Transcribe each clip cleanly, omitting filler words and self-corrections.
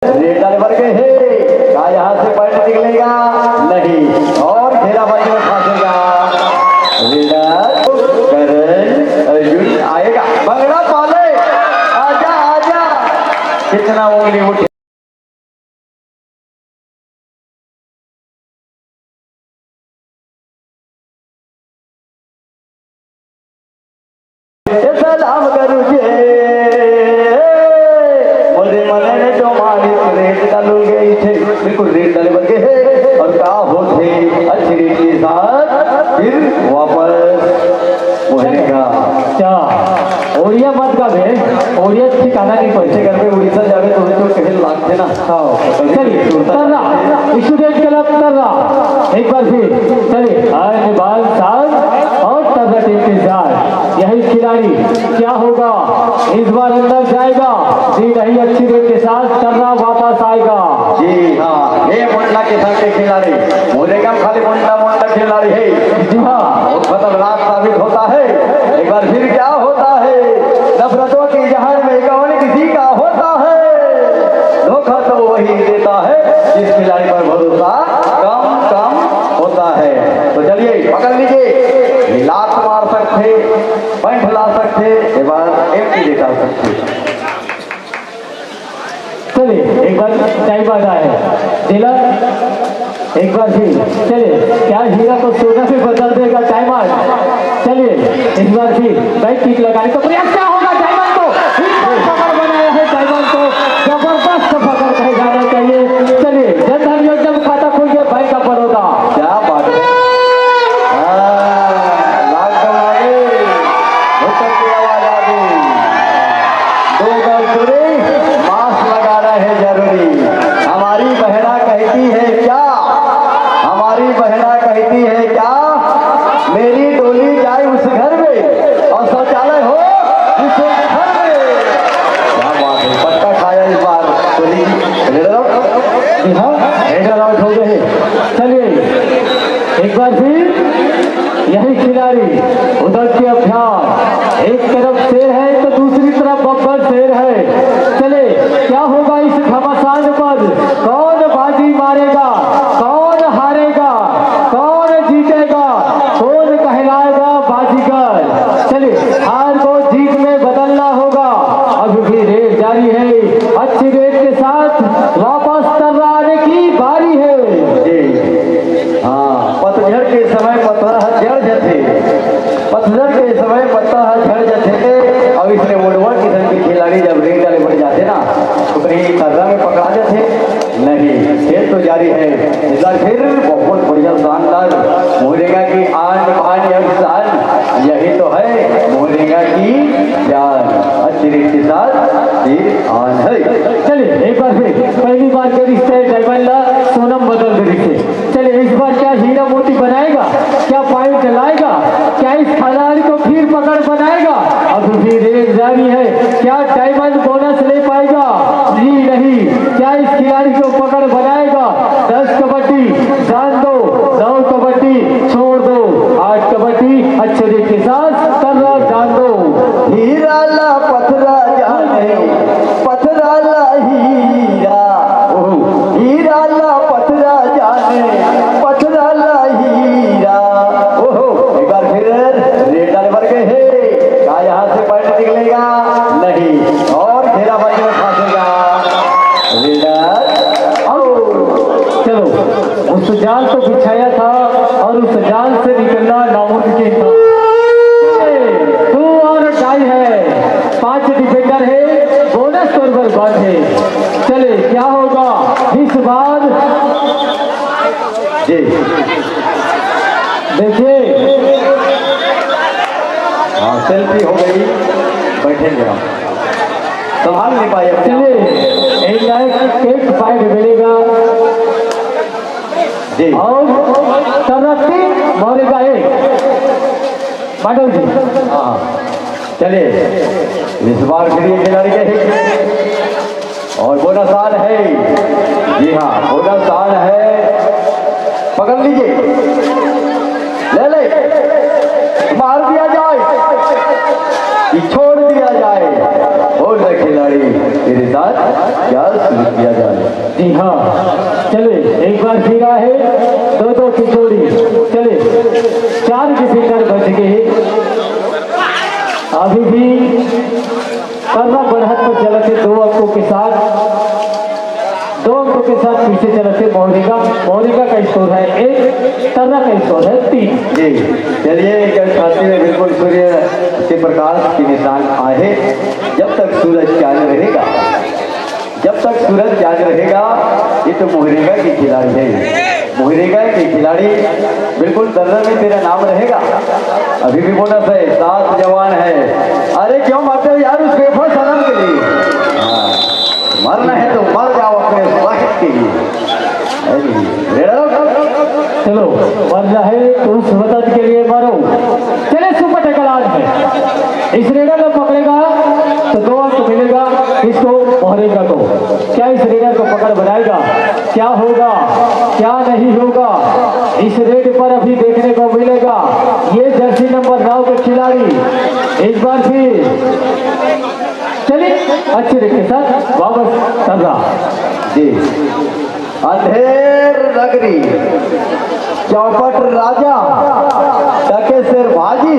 Red डाले भर गए है, क्या यहाँ से पॉइंट निकलेगा? नहीं, और घेरा बाजी में फंसेगा। करण अर्जुन आएगा, बंगड़ा पाले, आजा आजा, कितना उंगली उठे। सलाम करू जे मुझे मने ने तो मालिक रेट डालू गई थे, बिल्कुल रेट डाले बन गए और क्या होते अच्छी रेट के साथ फिर वापस वहेगा। क्या ओरिया मत का बे, ओरिया ठिकाना नहीं पैसे घर में उड़ीसा जावे तो कहे लागते ना। चलिए तररा स्टूडेंट क्लब तररा एक बार फिर चलिए आए निभाल साहब और तररा टीम के साथ यही खिलाड़ी क्या होगा इस बार अंदर जाएगा जी नहीं, अच्छी रेट के साथ तररा वापस आएगा। जी हाँ, ये मुंडा के संग के खिलाड़ी बोलेगा खाली मुंडा मुंडा खिलाड़ी है। जी हाँ, बहुत खतरनाक साबित होता है। एक बार फिर क्या होता है, नफरतों की जहर में कौन किसी का होता है, धोखा तो वही देता है जिस खिलाड़ी पर भरोसा कम कम होता है। तो चलिए पकड़ लीजिए, लात मार सकते, पंठ ला सकते, एक बार एमटी डाल सकते। चलिए एक बार टाइम आ रहा है जिला एक बार फिर चलिए क्या हीरा को सोना से बदल देगा टाइम आज। चलिए इस बार फिर बैक किक लगाने का प्रयास क्या होगा, डायमंड को पकड़ बनाया है, डायमंड को जबरदस्त पकड़ कहे जाना चाहिए। चलिए जनधन योजना में खाता खोल के बैंक का बड़ौदा, क्या बात है, लॉकडाउन आ गई, भूकंप की आवाज आ गई, 2 गज दूरी, मास्क लगाना है जरूरी। हमारी बहना कहती है क्या, हमारी बहना कहती है क्या, मेरी डोली जाए उस घर में और शौचालय हो उस घर में। क्या बात है, पट्टा खाया इस बार डोली जी हाँ हेडर आउट हो गए। चलिए एक बार फिर यही खिलाड़ी उधर के अभ्यास, एक तरफ शेर है तो दूसरी तरफ बब्बर शेर है। चले क्या होगा इस घमासान पर, कौन बाजी मारेगा, कौन हारेगा, कौन जीतेगा, कौन कहलाएगा बाजीगर। चले हार को जीत में बदलना होगा, अभी भी रेस जारी है, अच्छी रेस के साथ वापस तररा आने की बारी है। जी हाँ, पतझड़ के समय पत्थर झड़ जाते, पतझड़ के समय पत्थर झड़ जाते। और इसलिए वोडवर किस्म के खिलाड़ी जब रेड डाले बढ़ जाते ना तो कहीं कर्रा में पकड़ा जाते नहीं। खेल तो जारी है, इस बार फिर बहुत बढ़िया शानदार मोहरेगा की आन बान अफसान, यही तो है मोहरेगा की जान, अच्छी रेट के साथ फिर आन है। चलिए एक बार फिर पहली बार के रिश्ते डायमंड सोनम बदल के रिश्ते। चलिए इस बार क्या हीरा मोती बनाएगा, क्या पॉइंट लाएगा, क्या इस खिलाड़ी को फिर पकड़ बनाएगा, अभी भी रेस जारी है, क्या डायमंड बोनस ले पाएगा जी नहीं, क्या इस खिलाड़ी को पकड़ बनाएगा। 10 कबड्डी जान दो, 9 कबड्डी छोड़ दो, 8 कबड्डी अच्छे रेट के साथ तररा जान दो। हीरा ला पथरा जाने, पथरा ला हीरा, हीरा ला पथरा जाने, पथरा ला हीरा। ओहो, एक बार फिर रेड डाले भर गए है, क्या यहाँ से पॉइंट निकलेगा? नहीं, और घेरा बाजी में फंसेगा। चलो उस जाल को बिछाया था और उस जाल से निकलना नामुमकिन था। 2 और टाई है, 5 डिफेंडर है, बोनस तौर पर बात है। चले क्या होगा इस बार, जी देखिए हाँ सेल्फी हो गई, बैठेंगे हम, संभाल नहीं पाए। चलिए एक लाइक एक पॉइंट मिलेगा जी और तरक्की मौलिका एक माधव जी। हाँ चलिए इस बार के लिए खिलाड़ी के और बोनस आन है। जी हाँ बोनस आन है, पकड़ लीजिए, ले ले, मार दिया जाए कि छोड़ दिया जाए, और खिलाड़ी मेरे साथ क्या शुरू किया जाए। जी हाँ, चले एक बार फिर है 2-2 की जोड़ी। चले 4 डिफेंडर बच गए। अभी भी कर्रा बढ़त पर चलते 2 अंकों के साथ, 2 अंकों के साथ पीछे चलते मोहरिका का स्कोर है 1, कर्रा का स्कोर है 3। जी चलिए छाती में बिल्कुल सूर्य के प्रकाश के निशान आए। जब तक सूरज चांद रहेगा, जब तक सूरज चांद रहेगा, ये तो मोहरेगा की खिलाड़ी है। मोहरेगा की खिलाड़ी बिल्कुल दर्रा में तेरा नाम रहेगा। अभी भी बोनस है, 7 जवान है। अरे क्यों मारते हो यार उस बेफर सनम के लिए? हाँ, मरना है तो मर जाओ अपने वाहिद के लिए। चलो मरना है तो उस वतन के लिए मारो। चले सुपर टैकल आज है। इस रेडर को पकड़ेगा तो 2 अंक मिलेगा इसको, मोहरेगा को। क्या इस रेडर को पकड़ बनाएगा? क्या होगा क्या नहीं होगा इस रेड पर अभी देखने को मिलेगा। ये जर्सी नंबर 9 के खिलाड़ी एक बार फिर चलिए अच्छे रेड के साथ वापस कर रहा। जी अंधेर नगरी चौपट राजा टके शेर भाजी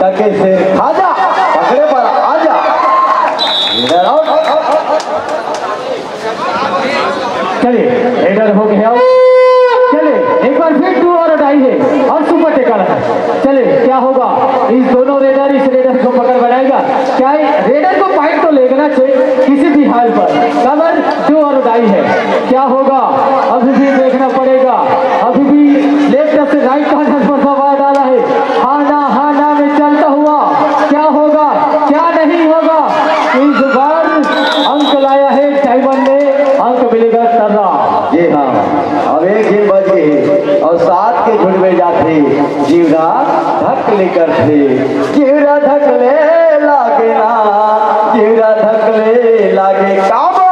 टके शेर खाजा पकड़े पर आजा। चलिए रेडर हो गया। चलिए एक बार फिर 2 और डाई है और सुपर टेकल है। चले क्या होगा इस दोनों रेडर, इस रेडर को पकड़ बनाएगा क्या? रेडर को पॉइंट तो लेना चाहिए किसी भी हाल पर। कवर 2 और डाई है, क्या होगा अभी भी देखना पड़ेगा। अभी भी लेफ्ट से राइट कॉर्नर पर सवार डाला है। हाँ ना में चलता हुआ क्या होगा क्या नहीं होगा। इस बार अंक लाया है डायमंड ने, अंक मिलेगा सर्रा। जी हाँ, अब एक ही बज गई और 7 के झुंड में जाते जीवरा धक लेकर थे। जीवरा धकले लागे ना, जीवरा धकले लागे काबा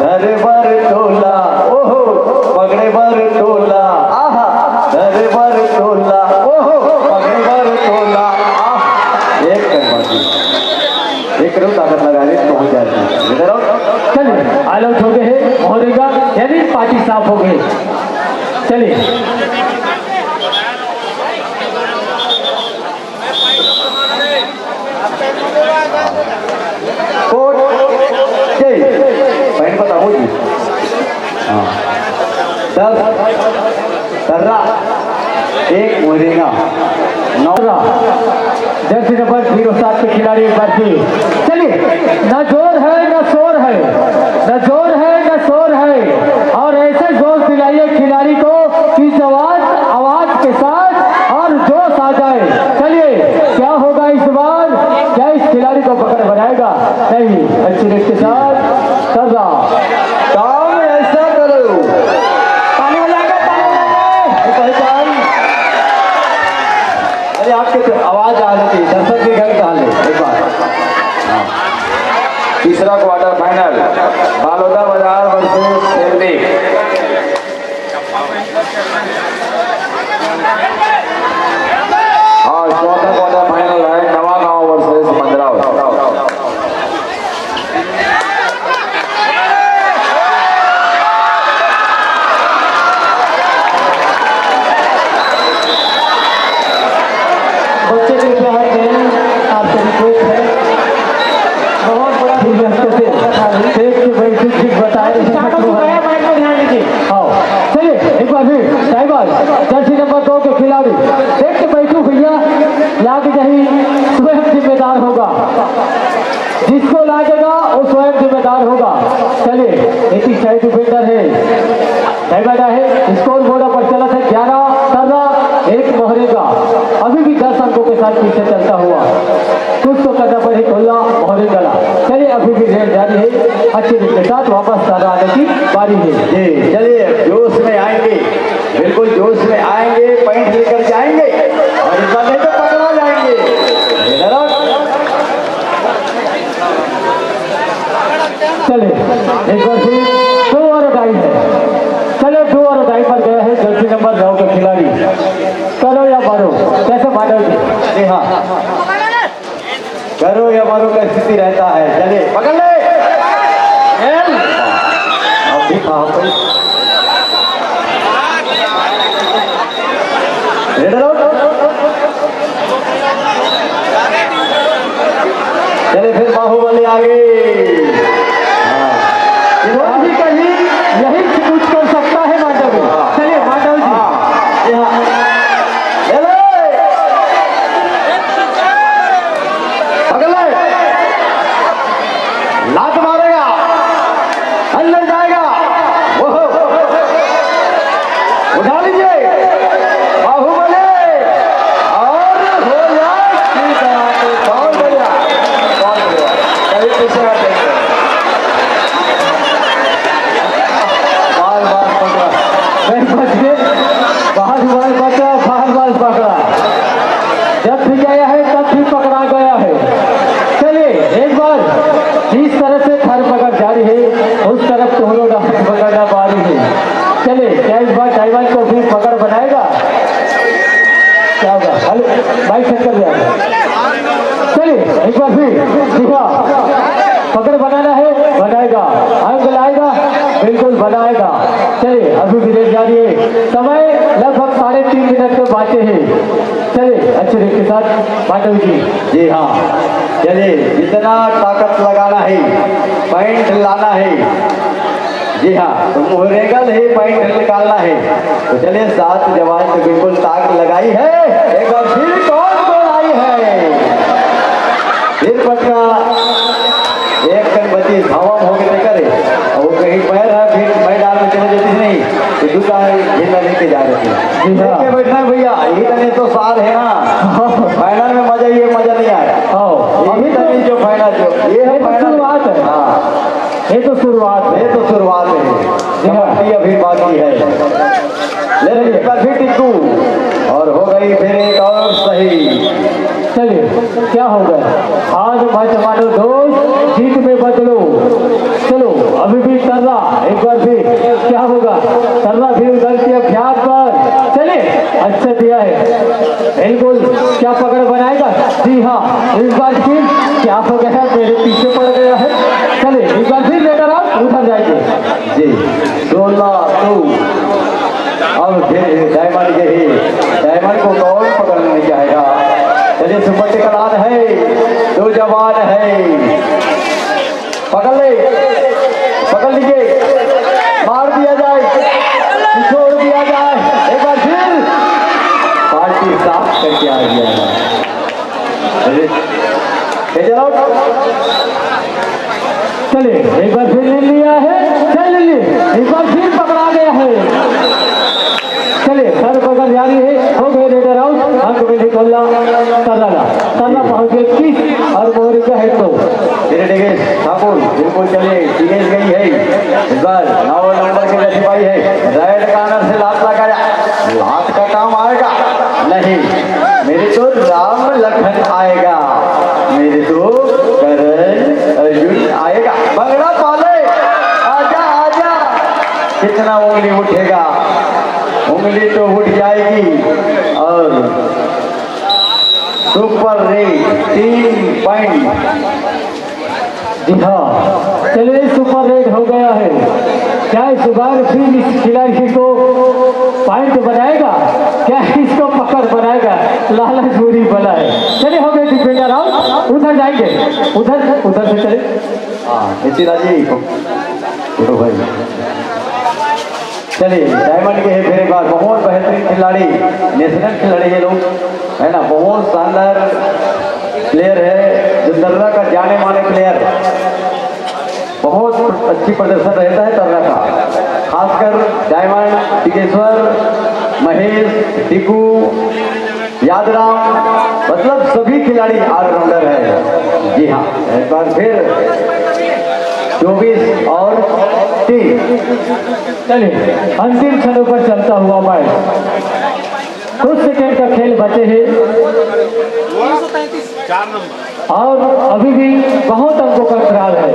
दरबार टोला। ओहो पगड़े बर टोला, आहा दरबार टोला। ओहो पगड़े बर टोला, आहा। एक कर बाकी एक करो ताकत लगा रहे पहुंच जाती। इधर आओ। चलिए ऑल आउट हो गए हैं मोहरेगा, यानी पार्टी साफ हो गई। चलिए कोट जय पहन बताओ जी। हाँ 10 कर्रा 1 मोहरेगा 9 जर्सी नंबर 07 के खिलाड़ी एक बार फिर। चलिए न जोर है न शोर है, न जोर है न शोर है, और ऐसे जोर दिलाइए खिलाड़ी को कि आवाज के साथ और जोश आ जाए। चलिए क्या होगा इस बार, क्या इस खिलाड़ी को पकड़ बनाएगा? नहीं, अच्छी रेट के साथ कर रहा काम ऐसा करो। पानी हो जाएगा, पानी हो जाएगा। पहचान अरे आपके तो आवाज आ जाती है, दर्शक के घर का हाल है। एक बार तीसरा क्वार्टर फाइनल बालोदा बाजार वर्सेस सेल्दी। और चौथा क्वार्टर फाइनल है नवागांव वर्सेस मंदराव। बच्चे के लिए हर खेल आपसे रिक्वेस्ट है, बहुत बड़ा चलिए एक बार फिर साहिबाज जर्सी नंबर 2 के खिलाड़ी देख के बैठू भैया, लाग जाही स्वयं जिम्मेदार होगा। जिसको लागेगा वो स्वयं जिम्मेदार होगा। चलिए एक ही साइड डिफेंडर है साहिबाज है। स्कोर बोर्ड पर चला था 11-13 1 मोहरेगा। अभी भी 10 अंकों के साथ पीछे चलता हुआ कुछ तो करना पड़े खुला मोहरेगा। चलिए अभी भी रेल जारी है, अच्छे दिन के साथ वापस तारा आने की बारी है। जी चलिए जोश में आएंगे, बिल्कुल जोश में आएंगे, पॉइंट लेकर जाएंगे और इस बार नहीं तो पकड़ा जाएंगे। इधर आओ। चले एक बार फिर 2 और डाई है। चलो 2 और डाई पर गया है जर्सी नंबर 9 के खिलाड़ी। करो या मारो, कैसे मारोगे? जी हाँ, करो या मारो का स्थिति रहता है। चलिए पकड़ ले। बनाएगा। चलिए अभी भी रेस जारी है, समय लगभग 3.5 मिनट के बाचे हैं। चलिए अच्छे रेस के साथ माधव जी। जी हाँ, चलिए जितना ताकत लगाना है, पॉइंट लाना है। जी हाँ, तो मुहरेगल है, पॉइंट निकालना है। तो चलिए 7 जवान तो बिल्कुल ताक लगाई है। एक बार फिर कौन कौन आई है? फिर पटका एक कन बची धावा हो गए करे और वो कहीं पैर है, फिर मैदान में चले जाती नहीं तो दूसरा झेला लेके जा रही है। जी हाँ। लेके बैठना है भैया, यही तने तो सार है ना। फाइनल में मजा, ये मजा नहीं आया। अभी यही तो तने जो फाइनल जो ये है फाइनल। शुरुआत है। हाँ, ये तो शुरुआत है। ये तो शुरुआत है, कबड्डी अभी बाकी है। ले एक बार फिर टिक्कू और हो गई फिर एक और सही। चलिए क्या हो गया, आज मत मानो दोस्त, जीत में बदलो। चलो अभी भी तर्रा, एक बार फिर क्या होगा, तर्रा भी उधर की अभ्यास पर। चलिए अच्छा दिया है, बिल्कुल क्या पकड़ बनाएगा। जी हाँ, इस बार फिर क्या हो गया, मेरे पीछे पड़ गया है। चलिए एक बार फिर लेकर आप उधर जाएंगे। जी 16 2। अब फिर डायमंड के ही, डायमंड को कौन पकड़ने जाएगा? चलिए सुपर टिकलान है, 2 जवान है, पकड़ ले, पकड़ लीजिए, मार दिया जाए, छोड़ दिया जाए। एक बार फिर पार्टी साफ करके आ गया है। चलो चलिए एक बार फिर ले लिया है। चलिए एक बार फिर पकड़ा गया है। चलिए सर पकड़ जारी है, हो गए रेडर आउट। अंक में निकलना तर्रा पहुंच गए 30 और मोहरी का है तो धीरे धीरे ठाकुर बिल्कुल चलिए, टीएस गई है इस बार 9 नंबर के सिपाही है। रेड कॉर्नर से लात लगाया, लात का काम आएगा नहीं, मेरे तो राम लखन आएगा, मेरे तो करण अर्जुन आएगा। बंगड़ा पाले, आजा आजा। कितना उंगली उठेगा? उंगली तो उठ जाएगी। और सुपर रेट 3 पॉइंट। जी हाँ, चलिए सुपर रेट हो गया है। क्या इस बार फिर इस खिलाड़ी को पॉइंट बनाएगा, क्या इसको पकड़ बनाएगा? लालच बुरी बला है। चलिए हो गए डिफेंडर आउट, उधर जाएंगे, उधर से चले। हाँ नितिन जी तो भाई चलिए डायमंड के है फिर एक बार। बहुत बेहतरीन खिलाड़ी, नेशनल खिलाड़ी है लोग, है ना, बहुत शानदार प्लेयर है, जो तर्रा का जाने माने प्लेयर। बहुत अच्छी प्रदर्शन रहता है तर्रा का, खासकर डायमंड, टिकेश्वर, महेश, टिकू, यादराम, मतलब सभी खिलाड़ी ऑलराउंडर है। जी हाँ, एक बार फिर 24 और 3। चलिए अंतिम क्षणों पर चलता हुआ मैच, कुछ सेकेंड का खेल बचे हैं और अभी भी बहुत अंकों का अंतराल है।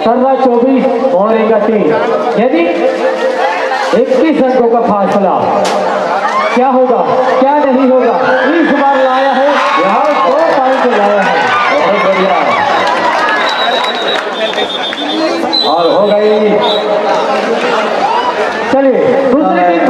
तर्रा 24 मोहरेगा 3, यदि 21 अंकों का फासला। क्या होगा क्या नहीं होगा, इस बार लाया है यहाँ 2 पॉइंट लाया है। बहुत बढ़िया और हो गई। चलिए दूसरे दिन